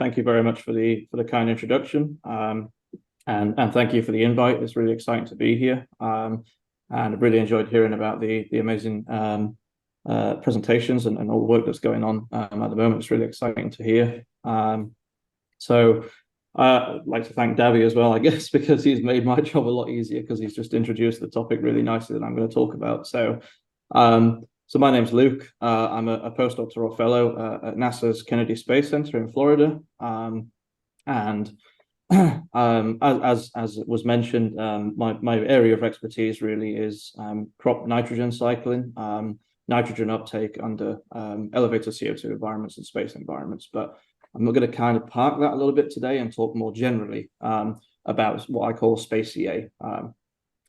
thank you very much for the kind introduction, and thank you for the invite. It's really exciting to be here, and I've really enjoyed hearing about the amazing presentations and all the work that's going on at the moment. It's really exciting to hear. So I'd like to thank Davi as well, I guess, because he's made my job a lot easier because he's just introduced the topic really nicely that I'm going to talk about. So my name's Luke. I'm a postdoctoral fellow at NASA's Kennedy Space Center in Florida. As was mentioned, my area of expertise really is crop nitrogen cycling, nitrogen uptake under elevated CO2 environments and space environments. But I'm going to kind of park that a little bit today and talk more generally about what I call SpaCEA.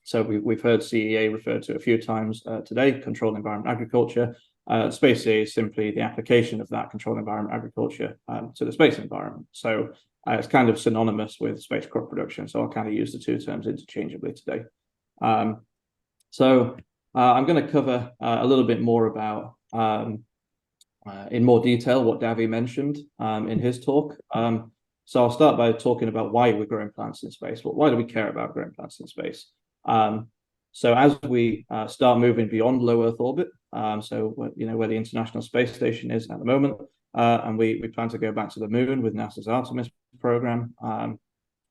So we've heard CEA referred to a few times today, controlled environment agriculture. SpaCEA is simply the application of that controlled environment agriculture to the space environment. So it's kind of synonymous with space crop production. So I'll kind of use the two terms interchangeably today. So I'm going to cover a little bit more about, in more detail, what Davi mentioned in his talk. So I'll start by talking about why we're growing plants in space. Why do we care about growing plants in space? So as we start moving beyond low Earth orbit, so where the International Space Station is at the moment, and we plan to go back to the moon with NASA's Artemis program, and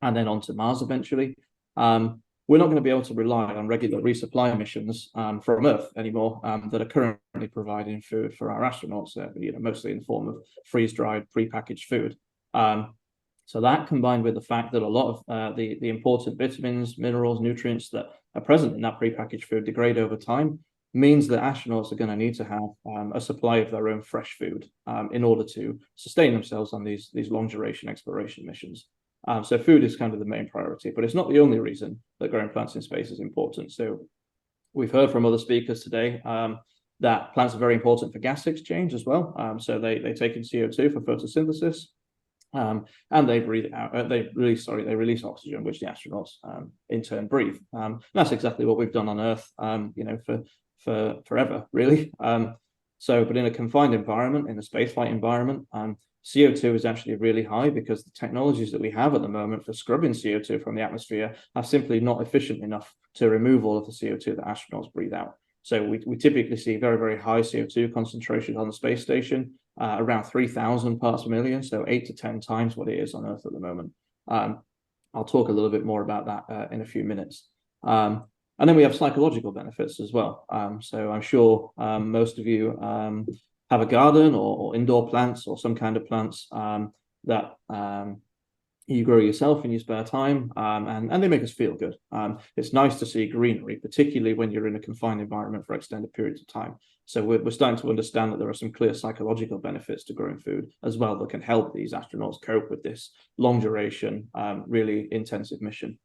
then on to Mars eventually, we're not going to be able to rely on regular resupply missions from Earth anymore that are currently providing food for our astronauts, mostly in the form of freeze-dried, prepackaged food. So that, combined with the fact that a lot of the important vitamins, minerals, nutrients that are present in that prepackaged food degrade over time, means that astronauts are going to need to have a supply of their own fresh food in order to sustain themselves on these long-duration exploration missions. So food is kind of the main priority, but it's not the only reason that growing plants in space is important. So we've heard from other speakers today that plants are very important for gas exchange as well. So they take in CO2 for photosynthesis. And they breathe out. They release oxygen, which the astronauts in turn breathe. That's exactly what we've done on Earth, for forever, really. But in a confined environment, in a spaceflight environment, CO2 is actually really high because the technologies that we have at the moment for scrubbing CO2 from the atmosphere are simply not efficient enough to remove all of the CO2 that astronauts breathe out. So we typically see very, very high CO2 concentrations on the space station, around 3,000 parts per million, so 8 to 10 times what it is on Earth at the moment. I'll talk a little bit more about that in a few minutes. And then we have psychological benefits as well. So I'm sure most of you have a garden or indoor plants or some kind of plants that you grow yourself in your spare time, and they make us feel good. It's nice to see greenery, particularly when you're in a confined environment for extended periods of time. So we're starting to understand that there are some clear psychological benefits to growing food as well that can help these astronauts cope with this long duration, really intensive mission.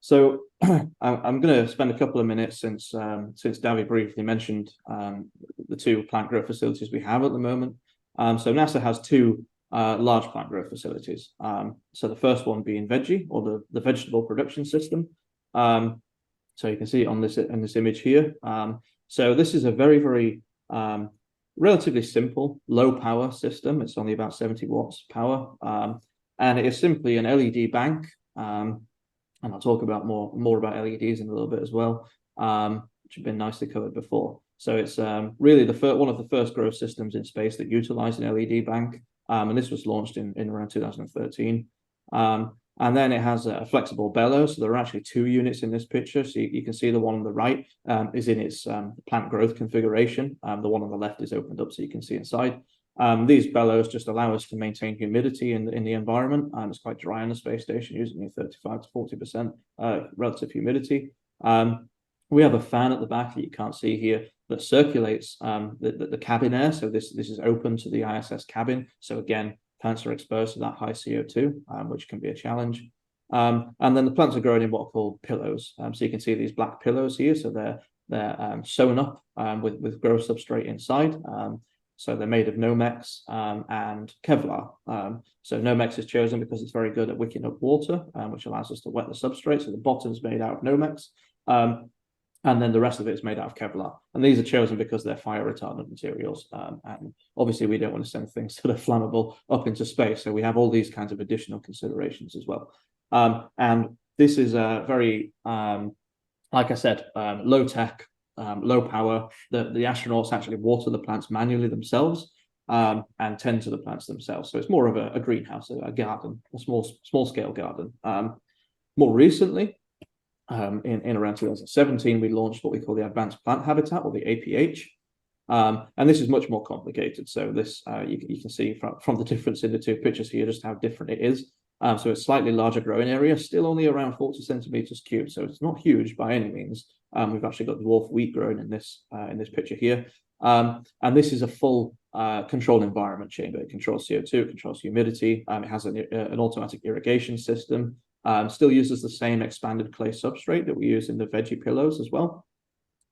So I'm going to spend a couple of minutes, since Davi briefly mentioned the two plant growth facilities we have at the moment. So NASA has two large plant growth facilities. So the first one being Veggie, or the vegetable production system. So you can see it on this image here. So this is a very, very relatively simple, low power system. It's only about 70 watts power, and it is simply an LED bank. And I'll talk about more about LEDs in a little bit as well, which have been nicely covered before. So it's really one of the first growth systems in space that utilized an LED bank. And this was launched in around 2013. And then it has a flexible bellows. So there are actually two units in this picture. So you can see the one on the right is in its plant growth configuration. The one on the left is opened up so you can see inside. These bellows just allow us to maintain humidity in the environment. It's quite dry on the space station, usually 35 to 40% relative humidity. We have a fan at the back that you can't see here that circulates the cabin air. So this is open to the ISS cabin. So again, plants are exposed to that high CO2, which can be a challenge. And then the plants are growing in what are called pillows. So you can see these black pillows here. So they're sewn up with growth substrate inside. So they're made of Nomex and Kevlar. So Nomex is chosen because it's very good at wicking up water, which allows us to wet the substrate. So the bottom's made out of Nomex. and then the rest of it is made out of Kevlar. And these are chosen because they're fire retardant materials. And obviously, we don't want to send things that are flammable up into space. So we have all these kinds of additional considerations as well. And this is a very, like I said, low tech, low power. The astronauts actually water the plants manually themselves and tend to the plants themselves. So it's more of a greenhouse, a garden, a small scale garden. More recently, in around 2017, we launched what we call the Advanced Plant Habitat, or the APH. And this is much more complicated. So this, you can see from the difference in the two pictures here, just how different it is. So it's slightly larger growing area, still only around 40 centimeters cubed. So it's not huge by any means. We've actually got dwarf wheat growing in this picture here. And this is a full controlled environment chamber. It controls CO2, controls humidity. It has an automatic irrigation system. Still uses the same expanded clay substrate that we use in the veggie pillows as well,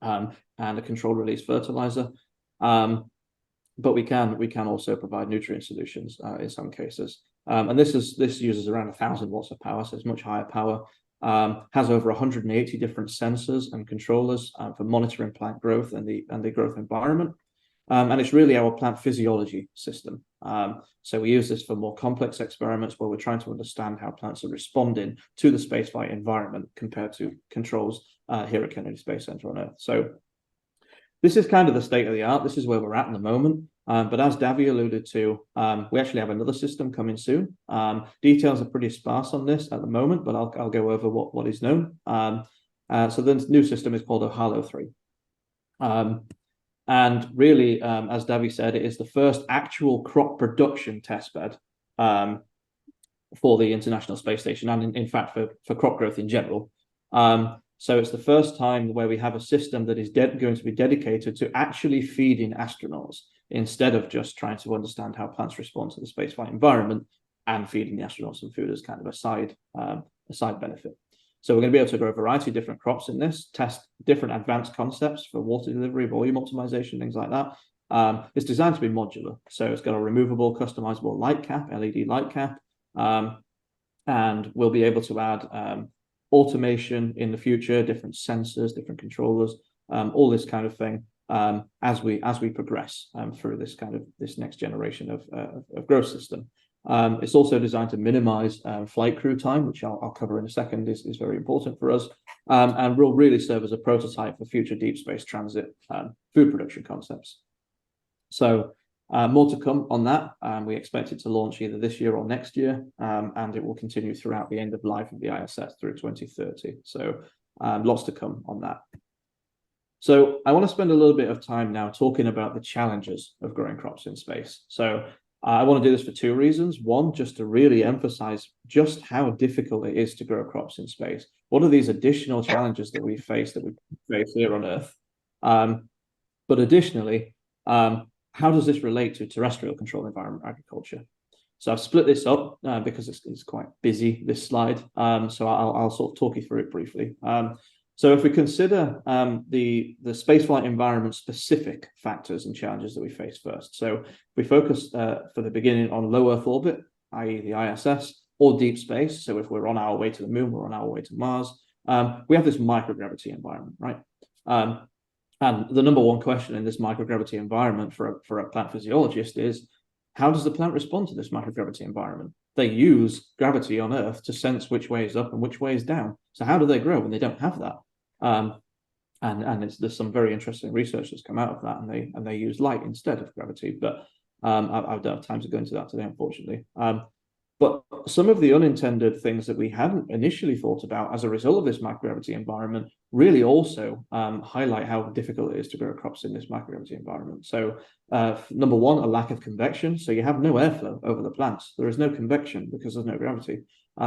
and a controlled release fertilizer. But we can also provide nutrient solutions in some cases. And this uses around 1,000 watts of power, so it's much higher power. Has over 180 different sensors and controllers for monitoring plant growth and the growth environment. And it's really our plant physiology system. So we use this for more complex experiments where we're trying to understand how plants are responding to the spaceflight environment compared to controls here at Kennedy Space Center on Earth. So this is kind of the state of the art. This is where we're at the moment. But as Davi alluded to, we actually have another system coming soon. Details are pretty sparse on this at the moment, but I'll go over what is known. So the new system is called Ohalo 3. And really, as Davi said, it is the first actual crop production testbed for the International Space Station, and in fact for crop growth in general. So it's the first time where we have a system that is going to be dedicated to actually feeding astronauts instead of just trying to understand how plants respond to the spaceflight environment and feeding the astronauts some food as kind of a side benefit. So we're going to be able to grow a variety of different crops in this, test different advanced concepts for water delivery, volume optimization, things like that. It's designed to be modular. So it's got a removable, customizable light cap, LED light cap, and we'll be able to add automation in the future, different sensors, different controllers, all this kind of thing as we progress through this next generation of growth system. It's also designed to minimize flight crew time, which I'll cover in a second, is very important for us, and will really serve as a prototype for future deep space transit food production concepts. So more to come on that. We expect it to launch either this year or next year, and it will continue throughout the end of life of the ISS through 2030. So lots to come on that. So I want to spend a little bit of time now talking about the challenges of growing crops in space. So I want to do this for two reasons. One, just to really emphasize just how difficult it is to grow crops in space. What are these additional challenges that we face here on Earth? But additionally, how does this relate to terrestrial controlled environment agriculture? So I've split this up because it's quite busy, this slide. So I'll sort of talk you through it briefly. So if we consider the spaceflight environment specific factors and challenges that we face first. So if we focus for the beginning on low Earth orbit, i.e. the ISS, or deep space. So if we're on our way to the moon, we're on our way to Mars, we have this microgravity environment, right? And the number one question in this microgravity environment for a plant physiologist is, how does the plant respond to this microgravity environment? They use gravity on Earth to sense which way is up and which way is down. So how do they grow when they don't have that? And there's some very interesting research that's come out of that, and they use light instead of gravity. But I don't have time to go into that today, unfortunately. But some of the unintended things that we hadn't initially thought about as a result of this microgravity environment really also highlight how difficult it is to grow crops in this microgravity environment. So number one, a lack of convection. So you have no airflow over the plants. There is no convection because there's no gravity.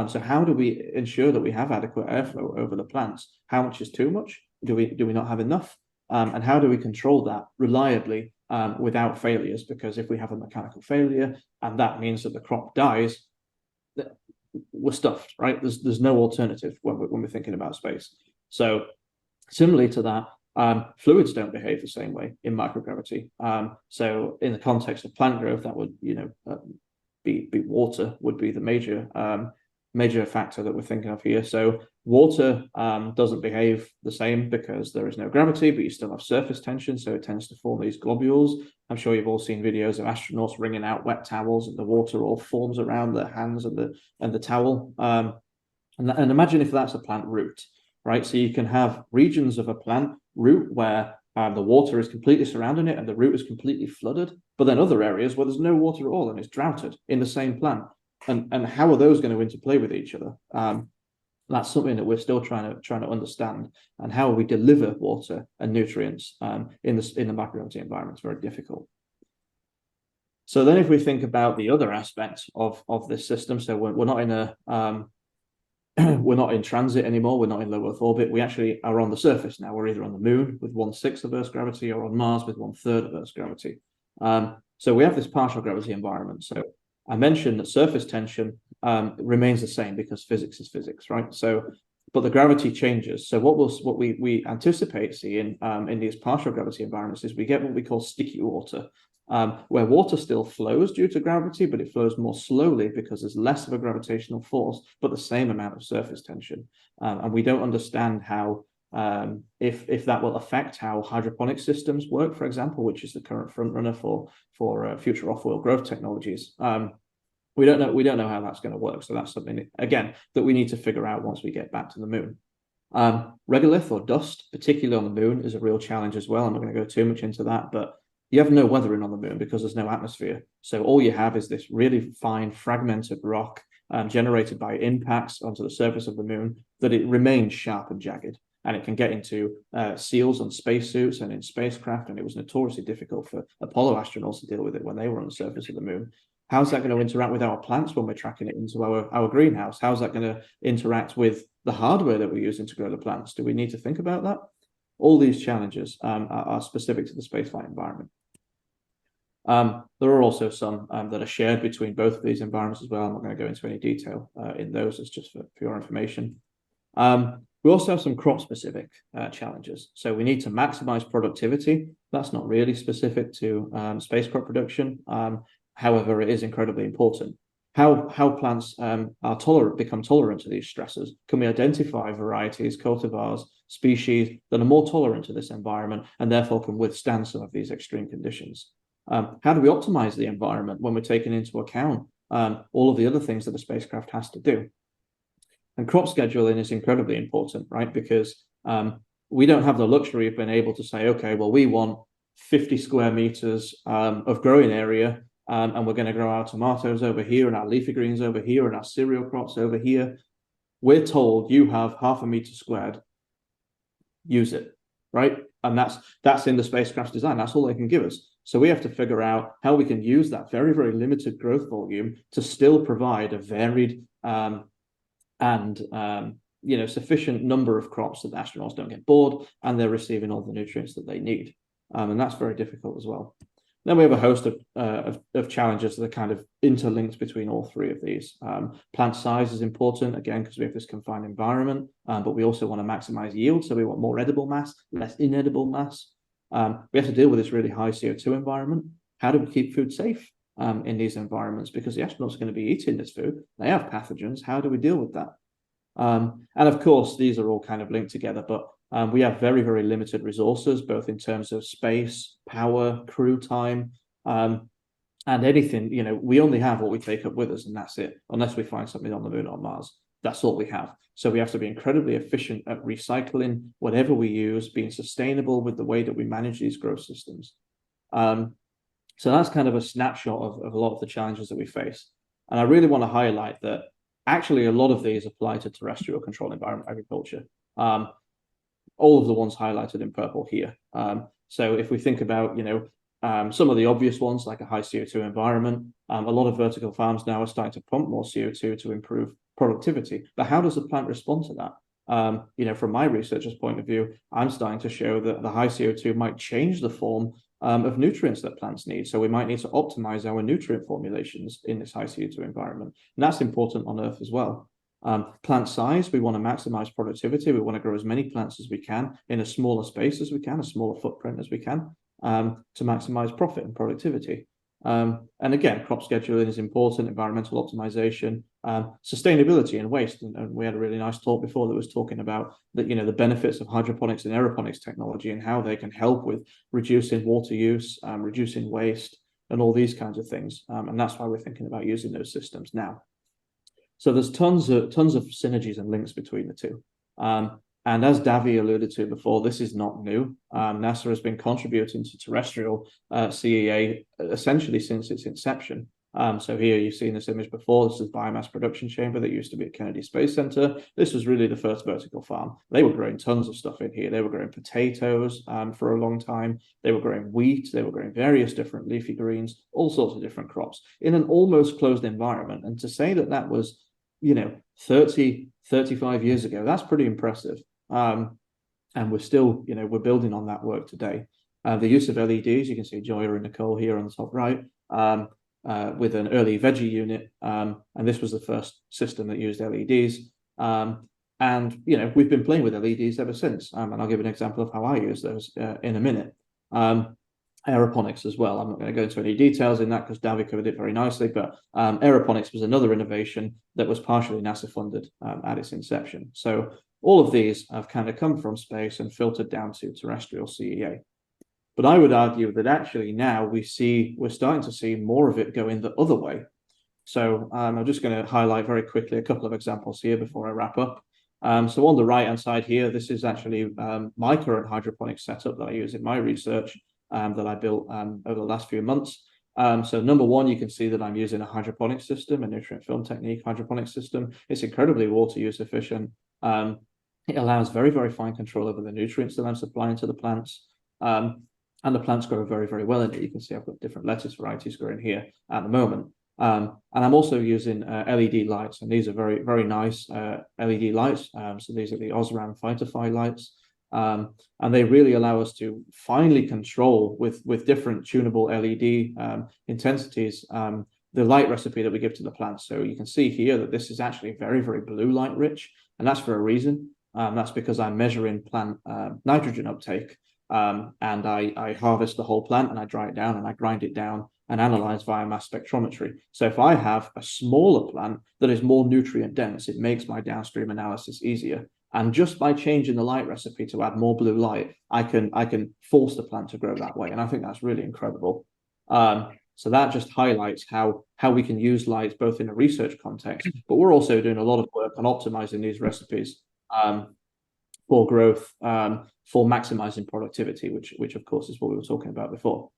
So how do we ensure that we have adequate airflow over the plants? How much is too much? Do we not have enough? And how do we control that reliably without failures? Because if we have a mechanical failure and that means that the crop dies, we're stuffed, right? There's no alternative when we're thinking about space. So similarly to that, fluids don't behave the same way in microgravity. So in the context of plant growth, that would be water would be the major factor that we're thinking of here. So Water doesn't behave the same because there is no gravity, but you still have surface tension, so it tends to form these globules. I'm sure you've all seen videos of astronauts wringing out wet towels, and the water all forms around their hands and the towel. And imagine if that's a plant root, right? So you can have regions of a plant root where the water is completely surrounding it and the root is completely flooded, but then other areas where there's no water at all and it's droughted in the same plant. And how are those going to interplay with each other? That's something that we're still trying to understand, and how we deliver water and nutrients in the microgravity environment is very difficult. So then, if we think about the other aspects of this system, so we're not in a we're not in transit anymore. We're not in low Earth orbit. We actually are on the surface now. We're either on the moon with 1/6 of Earth's gravity, or on Mars with 1/3 of Earth's gravity. So we have this partial gravity environment. So I mentioned that surface tension remains the same because physics is physics, right? So, but the gravity changes. So what we anticipate seeing in these partial gravity environments is we get what we call sticky water, where water still flows due to gravity, but it flows more slowly because there's less of a gravitational force, but the same amount of surface tension. And we don't understand how, if that will affect how hydroponic systems work, for example, which is the current front runner for future off-world growth technologies. We don't know how that's going to work. So that's something, again, that we need to figure out once we get back to the moon. Regolith, or dust, particularly on the moon, is a real challenge as well. I'm not going to go too much into that, but you have no weathering on the moon because there's no atmosphere. So all you have is this really fine fragmented rock generated by impacts onto the surface of the moon, that it remains sharp and jagged. And it can get into seals on spacesuits and in spacecraft. And it was notoriously difficult for Apollo astronauts to deal with it when they were on the surface of the moon. How's that going to interact with our plants when we're tracking it into our greenhouse? How's that going to interact with the hardware that we're using to grow the plants? Do we need to think about that? All these challenges are specific to the spaceflight environment. There are also some that are shared between both of these environments as well. I'm not going to go into any detail in those. It's just for your information. We also have some crop-specific challenges. So we need to maximize productivity. That's not really specific to space crop production. However, it is incredibly important. How plants become tolerant to these stressors. Can we identify varieties, cultivars, species that are more tolerant to this environment and therefore can withstand some of these extreme conditions? How do we optimize the environment when we're taking into account all of the other things that a spacecraft has to do? And crop scheduling is incredibly important, right? Because we don't have the luxury of being able to say, okay, well, we want 50 square meters of growing area, and we're going to grow our tomatoes over here and our leafy greens over here and our cereal crops over here. We're told you have 0.5 meter squared. Use it, right? And that's in the spacecraft's design. That's all they can give us. So we have to figure out how we can use that very, very limited growth volume to still provide a varied and sufficient number of crops that the astronauts don't get bored and they're receiving all the nutrients that they need. And that's very difficult as well. Then we have a host of challenges that are kind of interlinked between all three of these. Plant size is important, again, because we have this confined environment, but we also want to maximize yield. So we want more edible mass, less inedible mass. We have to deal with this really high CO2 environment. How do we keep food safe in these environments? Because the astronauts are going to be eating this food. They have pathogens. How do we deal with that? And of course, these are all kind of linked together, but we have very, very limited resources, both in terms of space, power, crew time, and anything. We only have what we take up with us, and that's it, unless we find something on the moon or Mars. That's all we have. So we have to be incredibly efficient at recycling whatever we use, being sustainable with the way that we manage these growth systems. So that's kind of a snapshot of a lot of the challenges that we face. And I really want to highlight that actually a lot of these apply to terrestrial controlled environment agriculture. All of the ones highlighted in purple here. So if we think about, some of the obvious ones, like a high CO2 environment, a lot of vertical farms now are starting to pump more CO2 to improve productivity. But how does the plant respond to that? From my researcher's point of view, I'm starting to show that the high CO2 might change the form of nutrients that plants need. So we might need to optimize our nutrient formulations in this high CO2 environment. And that's important on Earth as well. Plant size, we want to maximize productivity. We want to grow as many plants as we can in a smaller space as we can, a smaller footprint as we can, to maximize profit and productivity. And again, crop scheduling is important, environmental optimization. Sustainability and waste, and we had a really nice talk before that was talking about the benefits of hydroponics and aeroponics technology and how they can help with reducing water use, reducing waste, and all these kinds of things. And that's why we're thinking about using those systems now. So there's tons of synergies and links between the two. And as Davi alluded to before, this is not new. NASA has been contributing to terrestrial CEA essentially since its inception. So here you've seen this image before. This is biomass production chamber that used to be at Kennedy Space Center. This was really the first vertical farm. They were growing tons of stuff in here. They were growing potatoes for a long time. They were growing wheat. They were growing various different leafy greens, all sorts of different crops in an almost closed environment. And to say that that was, 30, 35 years ago, that's pretty impressive. And we're still, we're building on that work today. The use of LEDs, you can see Joya and Nicole here on the top right, with an early veggie unit. And this was the first system that used LEDs. And, we've been playing with LEDs ever since. And I'll give an example of how I use those in a minute. Aeroponics as well. I'm not going to go into any details in that because Davi covered it very nicely, but aeroponics was another innovation that was partially NASA funded at its inception. So all of these have kind of come from space and filtered down to terrestrial CEA. But I would argue that actually now we're starting to see more of it going the other way. So I'm just going to highlight very quickly a couple of examples here before I wrap up. So on the right-hand side here, this is actually my current hydroponic setup that I use in my research that I built over the last few months. So number one, you can see that I'm using a hydroponic system, a nutrient film technique hydroponic system. It's incredibly water use efficient. It allows very, very fine control over the nutrients that I'm supplying to the plants. And the plants grow very, very well in it. You can see I've got different lettuce varieties growing here at the moment. And I'm also using LED lights, and these are very, very nice LED lights. So these are the Osram Phytophile lights. And they really allow us to finely control with different tunable LED intensities the light recipe that we give to the plants. So you can see here that this is actually very, very blue light rich, and that's for a reason. That's because I'm measuring plant nitrogen uptake, and I harvest the whole plant and I dry it down and I grind it down and analyze via mass spectrometry. So if I have a smaller plant that is more nutrient dense, it makes my downstream analysis easier. And just by changing the light recipe to add more blue light, I can force the plant to grow that way. And I think that's really incredible. So that just highlights how we can use lights both in a research context, but we're also doing a lot of work on optimizing these recipes for growth, for maximizing productivity, which of course is what we were talking about before.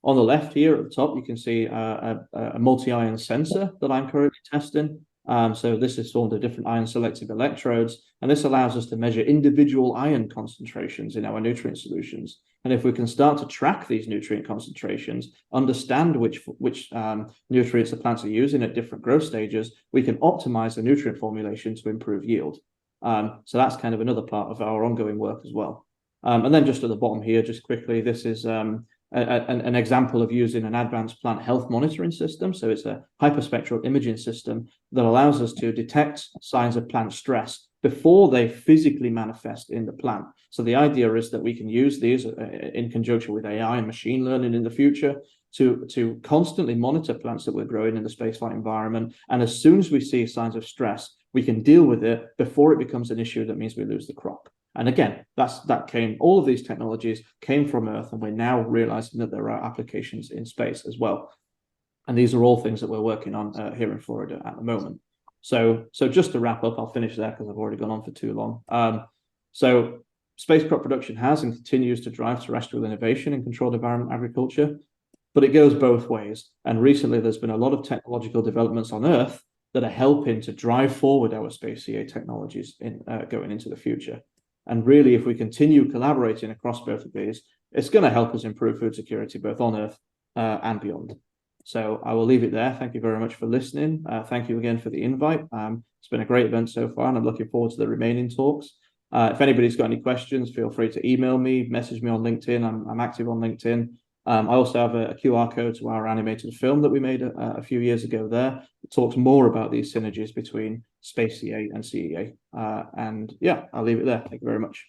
On the left here at the top, you can see a multi-ion sensor that I'm currently testing. So this is formed of different ion selective electrodes, and this allows us to measure individual ion concentrations in our nutrient solutions. And if we can start to track these nutrient concentrations, understand which nutrients the plants are using at different growth stages, we can optimize the nutrient formulation to improve yield. So that's kind of another part of our ongoing work as well. And then just at the bottom here, just quickly, this is an example of using an advanced plant health monitoring system. So it's a hyperspectral imaging system that allows us to detect signs of plant stress before they physically manifest in the plant. So the idea is that we can use these in conjunction with AI and machine learning in the future to constantly monitor plants that we're growing in the spaceflight environment. And as soon as we see signs of stress, we can deal with it before it becomes an issue that means we lose the crop. And again, all of these technologies came from Earth, and we're now realizing that there are applications in space as well. And these are all things that we're working on here in Florida at the moment. So just to wrap up, I'll finish there because I've already gone on for too long. So space crop production has and continues to drive terrestrial innovation in controlled environment agriculture, but it goes both ways. And recently, there's been a lot of technological developments on Earth that are helping to drive forward our SpaCEA technologies going into the future. And really, if we continue collaborating across both of these, it's going to help us improve food security both on Earth and beyond. So I will leave it there. Thank you very much for listening. Thank you again for the invite. It's been a great event so far, and I'm looking forward to the remaining talks. If anybody's got any questions, feel free to email me, message me on LinkedIn. I'm active on LinkedIn. I also have a QR code to our animated film that we made a few years ago there. It talks more about these synergies between SpaCEA and CEA. And yeah, I'll leave it there. Thank you very much.